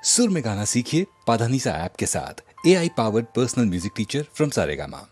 सुर में गाना सीखिए पाधानीसा ऐप के साथ। AI powered personal music teacher from Saregama.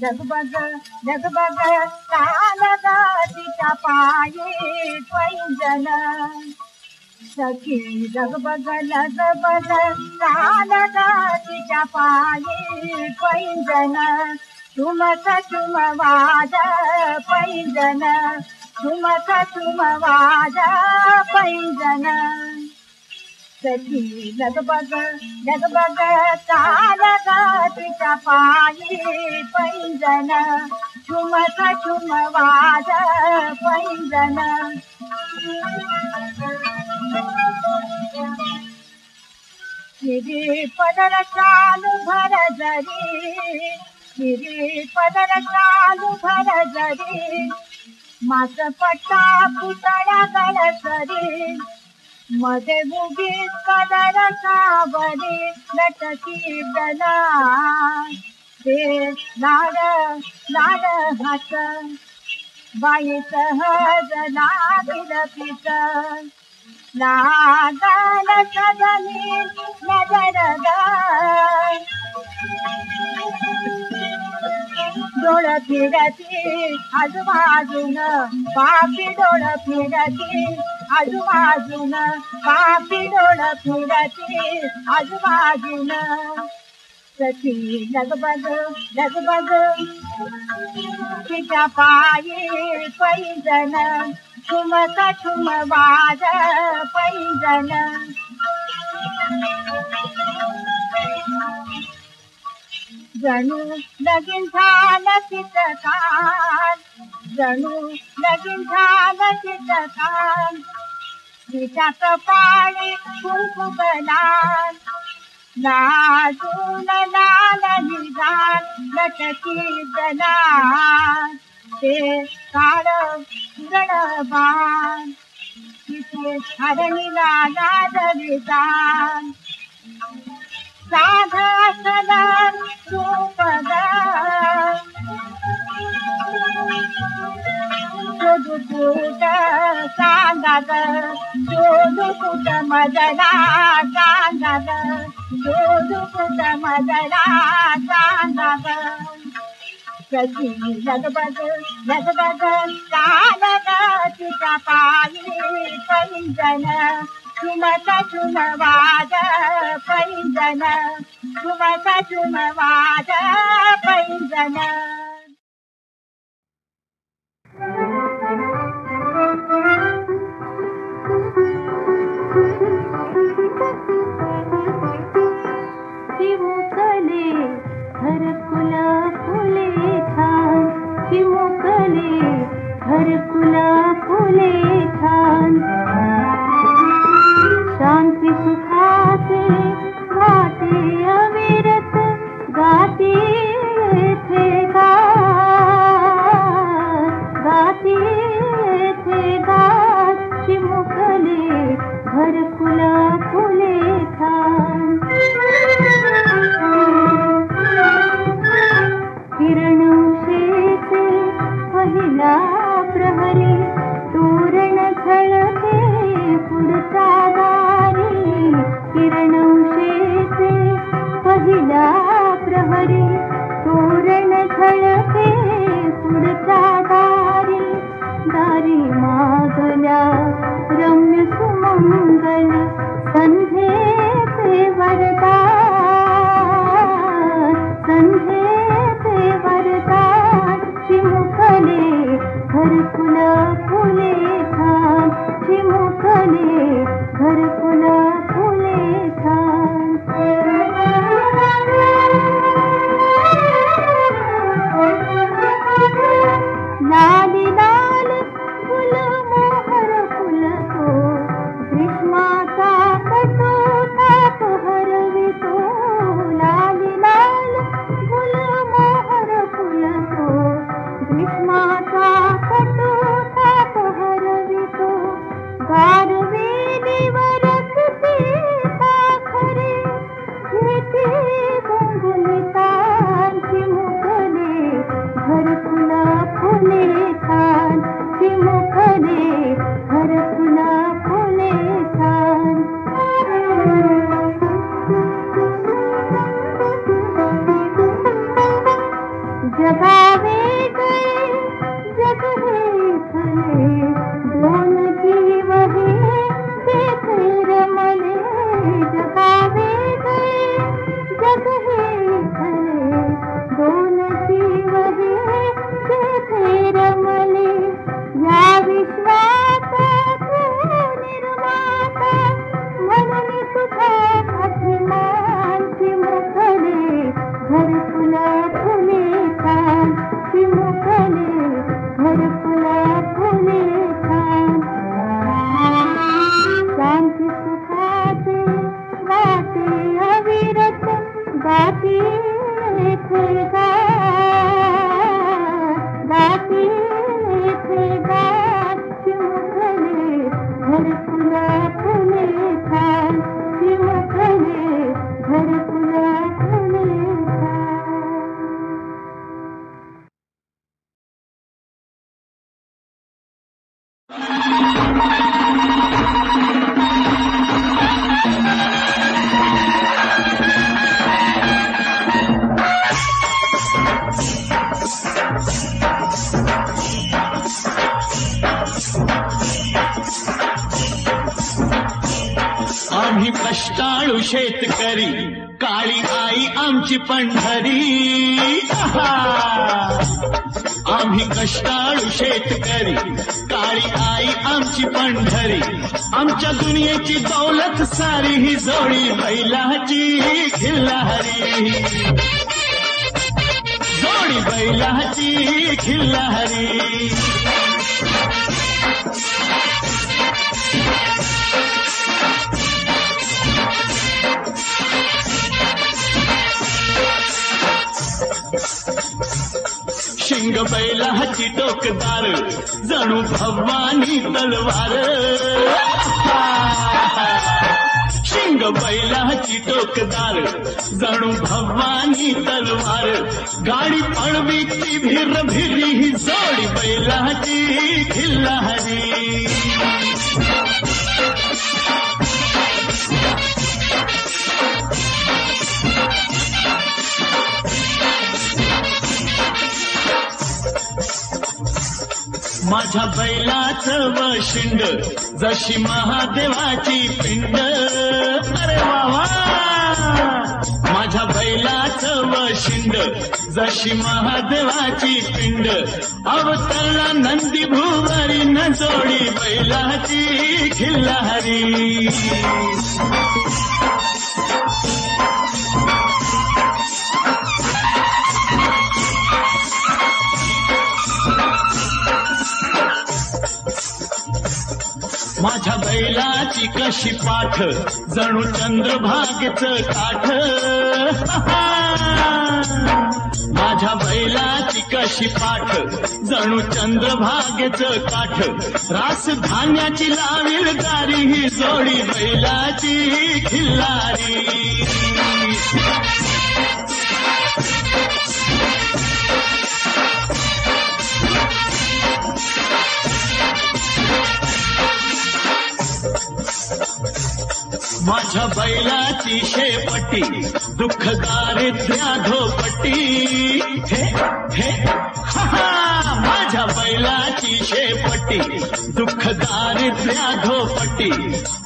जगबग जगबग कालगा तिच्या पाये पैंजन सखी जगबग लगबग कालगा तिच्या पाये पैंजन ठुमक ठुम वाज पैंजन ठुमक ठुम वाज पैंजन सखी लगबग लगबग कालगा तिच्या पाये पैंजन ठुमक ठुम वाज पैंजन हिरी पदर चालू भर जरी हिरी पदर चालू भर जरी मास पट्टा पुतळा गळसरी मध्ये मुगी कदर सावरी लटकी गला ते लाड लाड हात बाई सहज लागल पित लागल सजनी नजर डोळ फिरती आजूबाजून पापी डोळ फिरती आजूबाजून पापी डोळ फिरती आजूबाजून सखी लगबग लगबग तिच्या पायी पैंजण ठुमक ठुम वाज पैंजण जणू लगीन झालं तिचं कान जणू लगीन झालं तिचं कान तिच्या कपाळी कुंकुम लाल लाजून लाल निघाल लटकी लाल ते काळं गडबान तिथे हरणीला लाजली जाण साध असलं रूप शोधूपुट सांगा ग शोधूपुट मजला सांगा ग शोधूपुट मजला सांगा ग कशी लगबग काल ग तिच्या पायी पैंजण ठुमक ठुम वाज पैंजण ठुमक ठुम वाज पैंजण चिमुकले घरकुला फुले छान चिमुकले घरकुला फुले छान शांती सुखाचे गाते अविरत गाती थे गाती थे गात चिमुकले घरकुला फुले छान किरण उषेचे पहिला प्रहरी तोरण झळके पुढचा दारी किरण उषेचे पहिला प्रहरी तोरण झळके पुढचा दारी दारी मागल्या रम्य सुमंगल संध्येचे वरदान संध्येचे वरदान चिमुकले घरकुला फुले छान चिमुकले घरकुला फुले छान लाली लाल फुल मोहर फुलतो ग्रीष्माचा कटोता हरवितो लाली लाल फुल मोहर फुलतो ग्रीष्माचा कटोता हरवितो गारवेलीवर किती साखरे घेते गुंगुलितान चिमुकले घरकुला फुले छान चिमुकले घरकुला फुले छान जगावे गए जग हे फले दोन जीव हे देखे रमले जगावे गए जग हे फले दोन जीव हे देखे रमले या विश्वाचा निर्माता म्हणून सुद्धा अभिमान चिमुकले घरकुला फुले छान चिमुकले घरकुला फुले छान शांती सुखाचे गाते अविरत गाती थे गाती थे गात चिमुकले घरकुला फुले छान चिमुकले घरकुला फुले छान आम्ही कष्टाळू शेतकरी काळी आई आमची पंढरी आम्ही कष्टाळू शेतकरी, काळी आई आमची पंढरी, आमच्या दुनियेची दौलत सारी ही जोडी बैलाची खिल्लारी, जोडी बैलाची खिल्लारी. शिंग बैलाची टोकदार, जणू भवानी तलवार. शिंग बैलाची टोकदार, जणू भवानी तलवार, गाडी पळवीची भिर भिरी ही जोडी बैलाची खिल्लारी. माझ्या बैलाचं वशिंड, जशी महादेवाची पिंड. अरे वा, माझ्या बैलाचं वशिंड, जशी महादेवाची पिंड. अवतरला नंदी भुवरी न जोडी बैलाची खिल्लारी. माझ्या बैलाची कशी पाठ, जणू चंद्रभागेचं काठ. माझ्या बैलाची कशी पाठ, जणू चंद्रभागेचं काठ. रास धान्याची लावील गारी ही जोडी बैलाची खिल्लारी. माझ्या बैलाची शेपटी, दुःख दारिद्र्या धोपटी. हे हे माझ्या बैलाची शेपटी, दुःख दारिद्र्या धोपटी.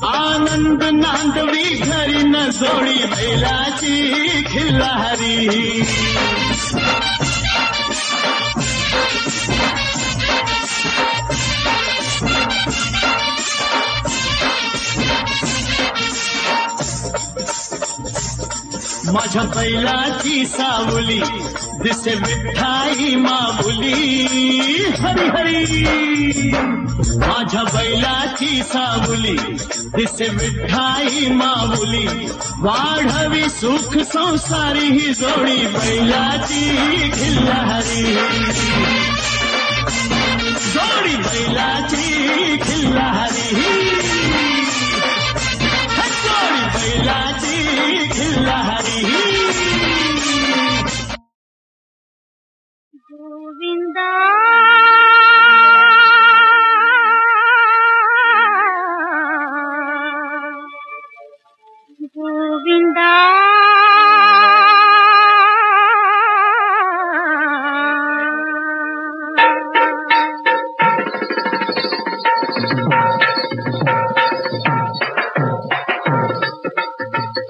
आनंद नांदवी घरी न जोडी बैलाची खिल्लारी. माझ्या बैलाची सावली, दिसे विठ्ठाई माऊली. हरी हरी. माझ्या बैलाची सावली, दिसे विठ्ठाई माऊली. वाढवी सुख संसारी ही जोडी बैलाची खिल्लारी. जोडी बैलाची खिल्लारी. जोडी बैलाची खिल्लारी. गोविंदा गोविंदा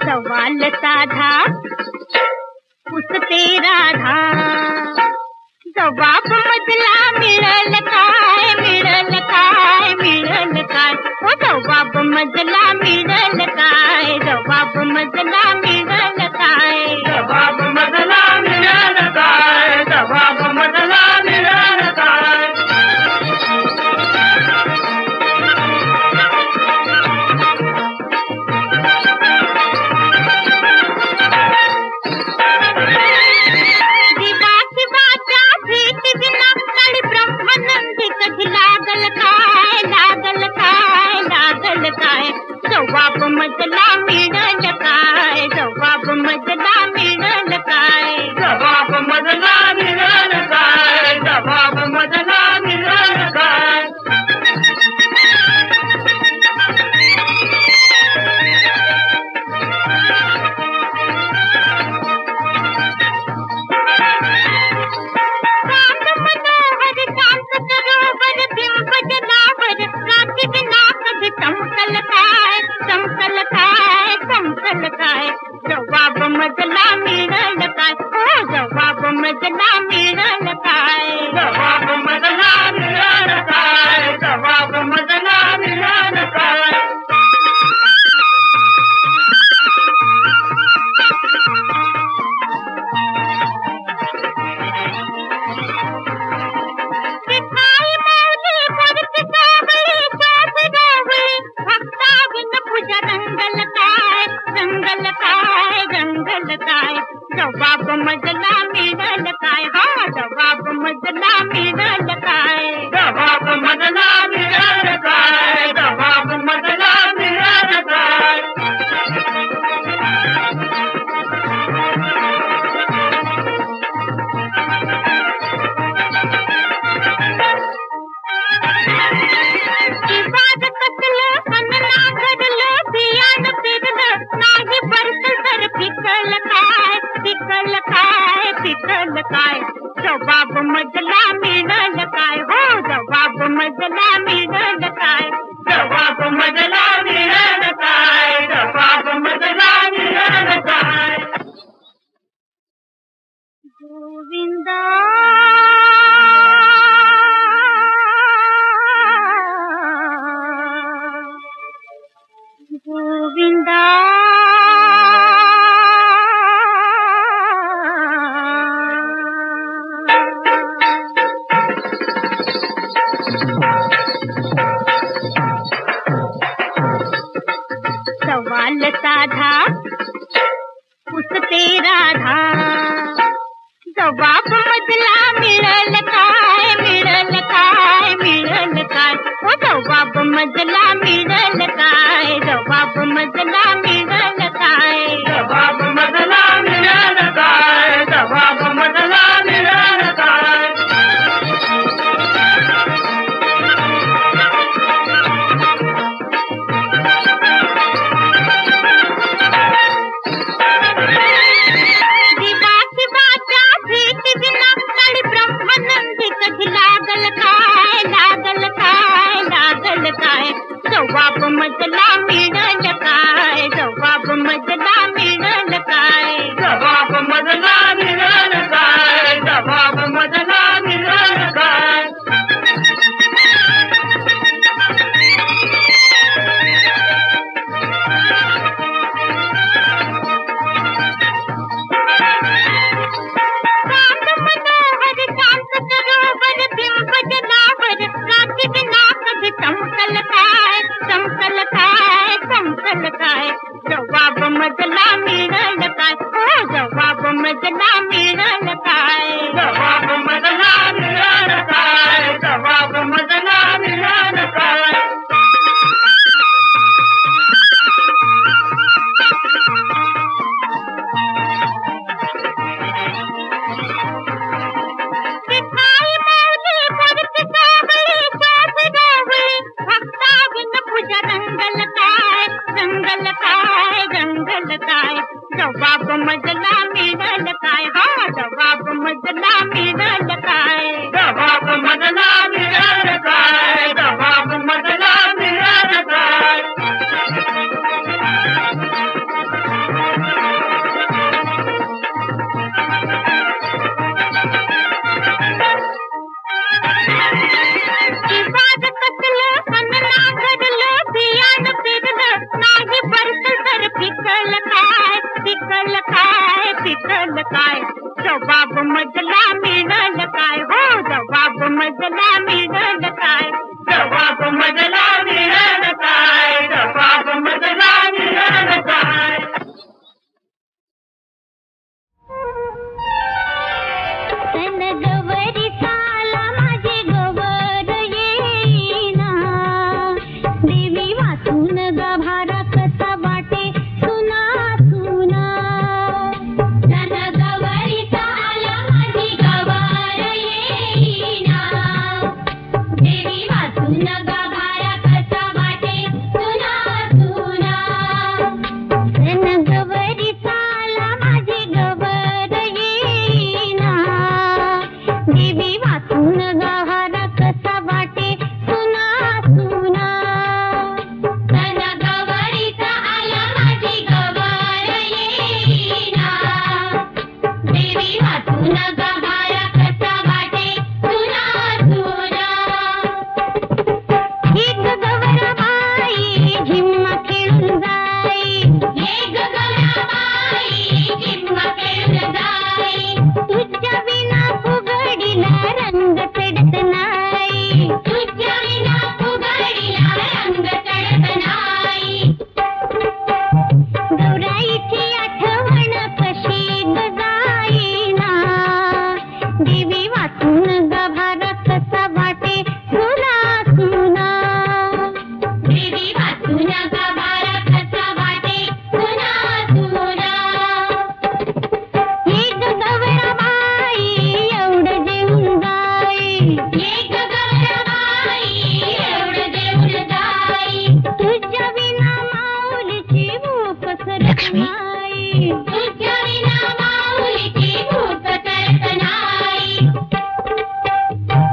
सवाल साधा पुसते राधा, जवाब मधला मिळल काय, मिळल काय, मिळल काय. ओ जवाब मधला मिळल काय, जवाब मधला मिळल काय. जवाब मधला मिळल काय, जवाब मधला मिळल काय. कधी लागल काय, लागल काय, लागल काय. जवाब मधला मिळल काय, मजला मिळल काय जबाब मधला मिळाल काय जबाब मधला मिळाल काय वाद कसलं अन्न घडलं बियाण पेरलं नाही बरसल तर पिकल काय पिकल काय पिकल काय जबाब मजला मिळल काय हो जबाब मजला मिळल काय जबाब मधला मिळाल काय जबाब मधला मिळाल काय गोविंदा गोविंदा सवाल साधा पुसते राधा जबाब मधला मिळल काय मिळल काय मिळल काय ओ जबाब मधला मिळल काय जबाब मधला मिळल काय जबाब मधला मिळाल काय जबाब मधला मिळाल काय दिवा शिवाच्या भेट विना तळ ब्रह्मानंदी कधी लागल काय लागल काय लागल काय जबाब मधला मिळल काय जबाब मधला मिळल काय जबाब मधला मिळाल काय जबाब मधला मिळाल काय शांत मनोहर शांत सरोवर बिंब जलावर रात्री विना कधी चमकल काय चमकल काय चमकल काय जबाब मधला मिळल काय हो जबाब मधला मिळल काय जबाब मधला मिळाल काय जबाब मधला मिळाल काय विठाई माऊली परत सावळी शोध डोवळी भक्ता बिन पूजा रंगल काय रंगल काय रंगल काय जबाब मधला मिळल काय हा जबाब मधला मिळल काय जबाब मधला मिळाल काय जबाब मधला मिळाल काय वाद कसलं अन्न घडलं बियाण पेरलं नाही बरसल तर पिकल काय पिकल काय पिकल काय जबाब मधला मिळल काय हो जबाब मधला मिळल काय जबाब मधला मिळाल काय जबाब मधला मिळाल काय गवरी साला माझे गवर येईना देवी वाचून गभारा कसा वाटे सुना सुना गवरी साला माझी गवर येईना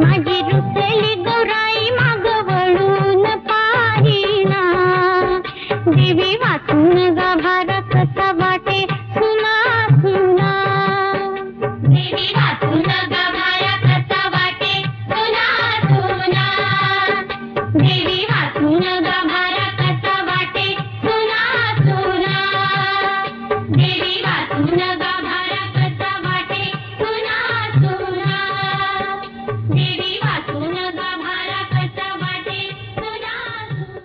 माझी रुसली गौराई माग वळून पाहिना देवी वाचून गाभारा कसा वाटे सुना सुना देवी वाचून गाभारा कसा वाटे सुना सुना देवी वाचून गाभारा कसा वाटे सुना सुना देवी वाचून गाभारा कसा वाटे सुना सुना देवी वाचून गाभारा कसा वाटे सुना सुना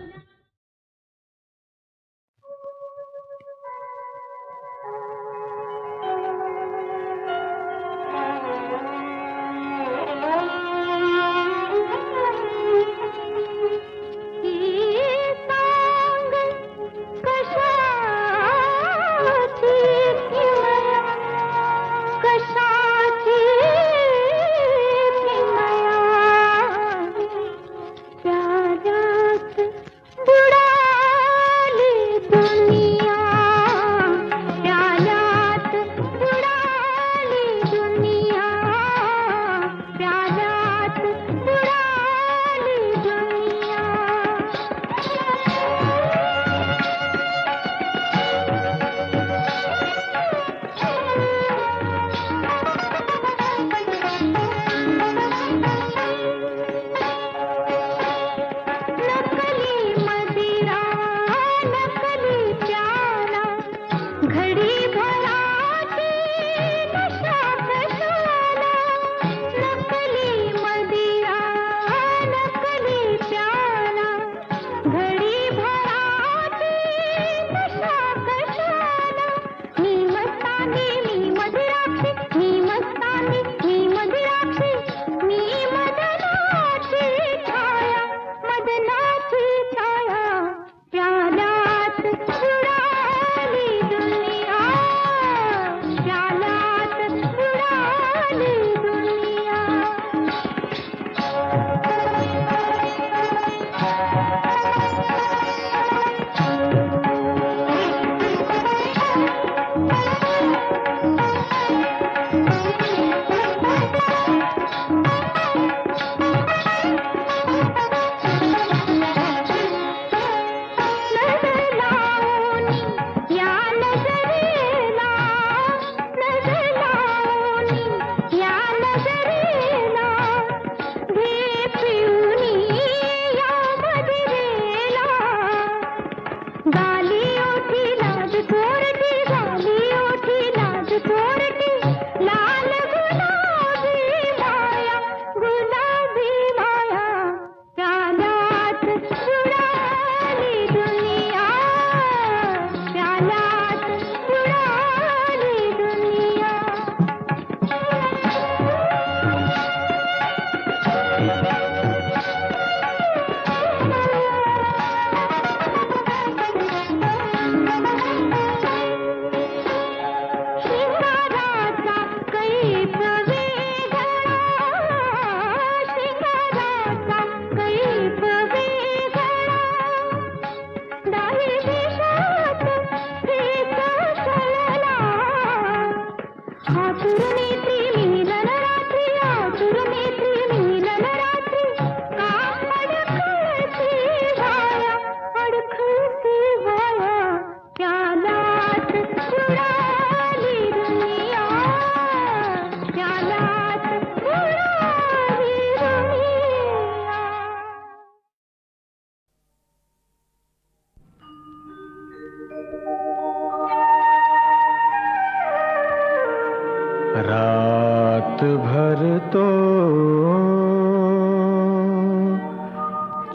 रात भर तो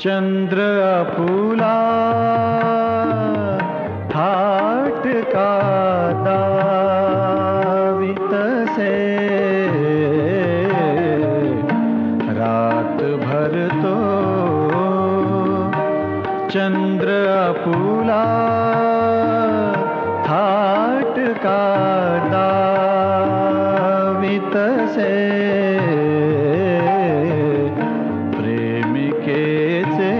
चंद्र अपुला थाट का दावित से, रात भर तो चंद्र अपुला थाट का दावित से, प्रेमिकेचे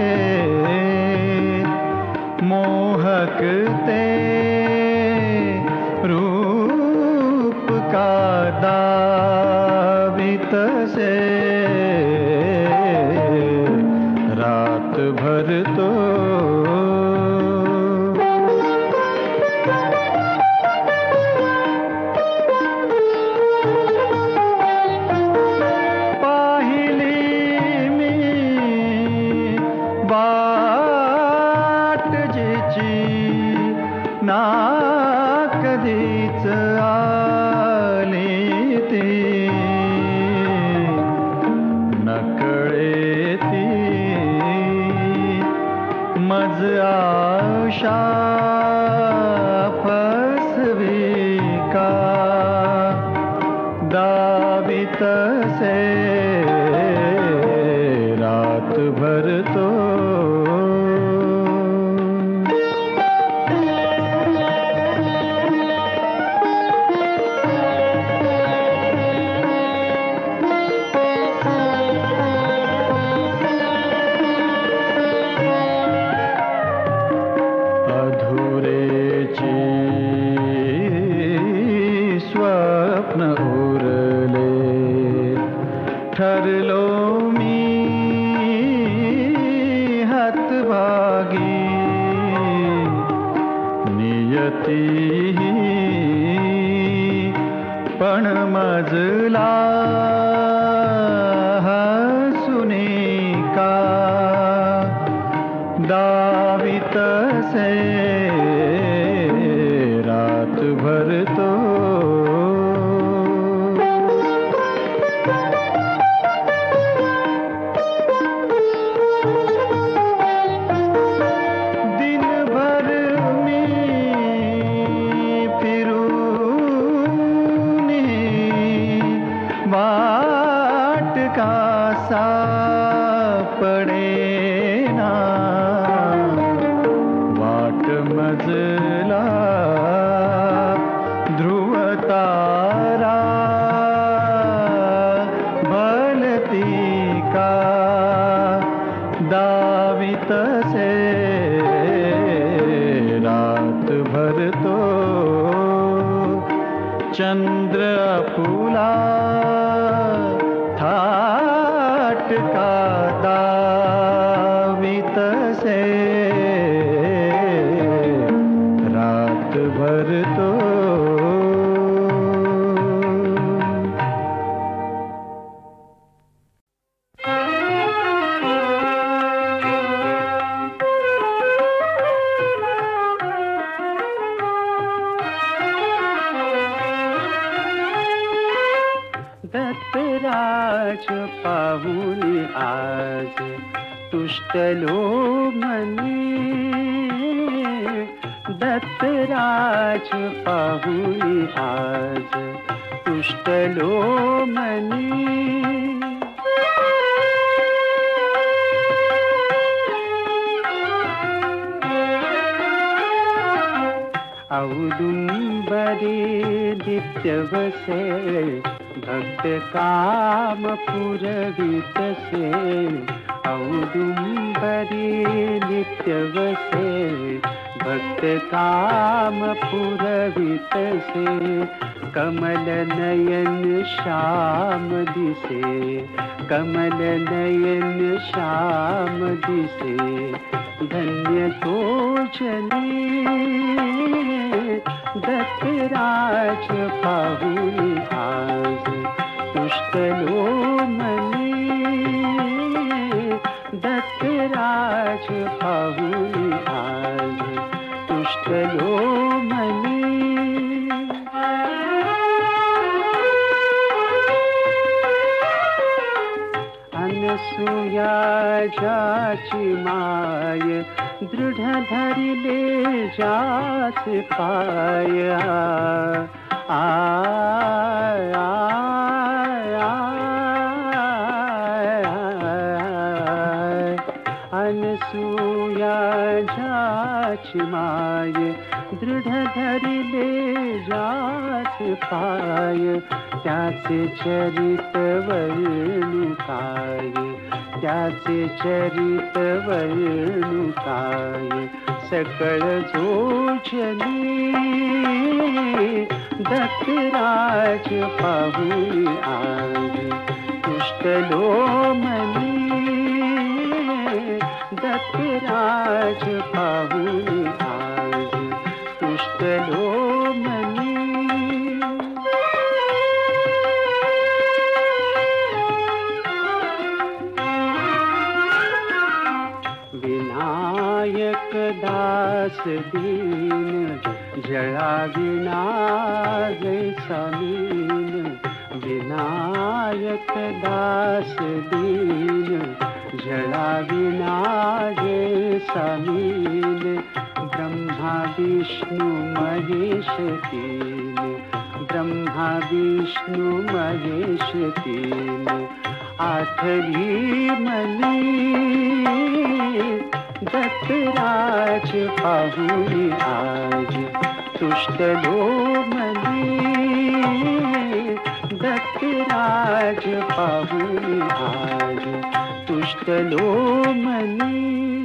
मोहकते रूप का दावित से, भर तो आशा फसवी का दावित से रात भर तो ठरलो मी हतभागी नियती पण मजला हसुने का दावित से रात भर तो मजला ध्रुव तारा भलती का दावित से रात भर तो चंद्र फूला थाट का दावित से भर तो दत्तराज पाहुनी आज तुष्टलो मनी दत्तराज पाहुनी आज तुष्टलो मनी औदुंबरी नित्यवसे भक्त काम पुरवित से औदुंबरी नित्यवसे भक्त काम पुरवित से कमल नयन श्याम दिसे कमल नयन श्याम दिसे धन्य तो जनी दत्तराज पाहुनी आज तुष्टलो मनी दत्तराज पाहुनी आज तुष्टलो मनी अनसूया जाची माय दृढ़ धरिले जास पाया अनसूया जाच माय दृढ़ धरिले जास पाय त्याचे चरित वर्णुकाय त्याचे चरित वर्णुकाय सकळ जोजनी दत्तराज पाहुनी आज तुष्टलो मनी दत्त दास दीन जळा विना जैसा मीन विनायक दास दीन जळा विना जैसा मीन ब्रह्मा विष्णु महेश तीन ब्रह्मा विष्णु महेश तीन आठवी मनी दत्तराज पाहुनी आज तुष्टलो मनी दत्तराज पाहुनी आज तुष्टलो मनी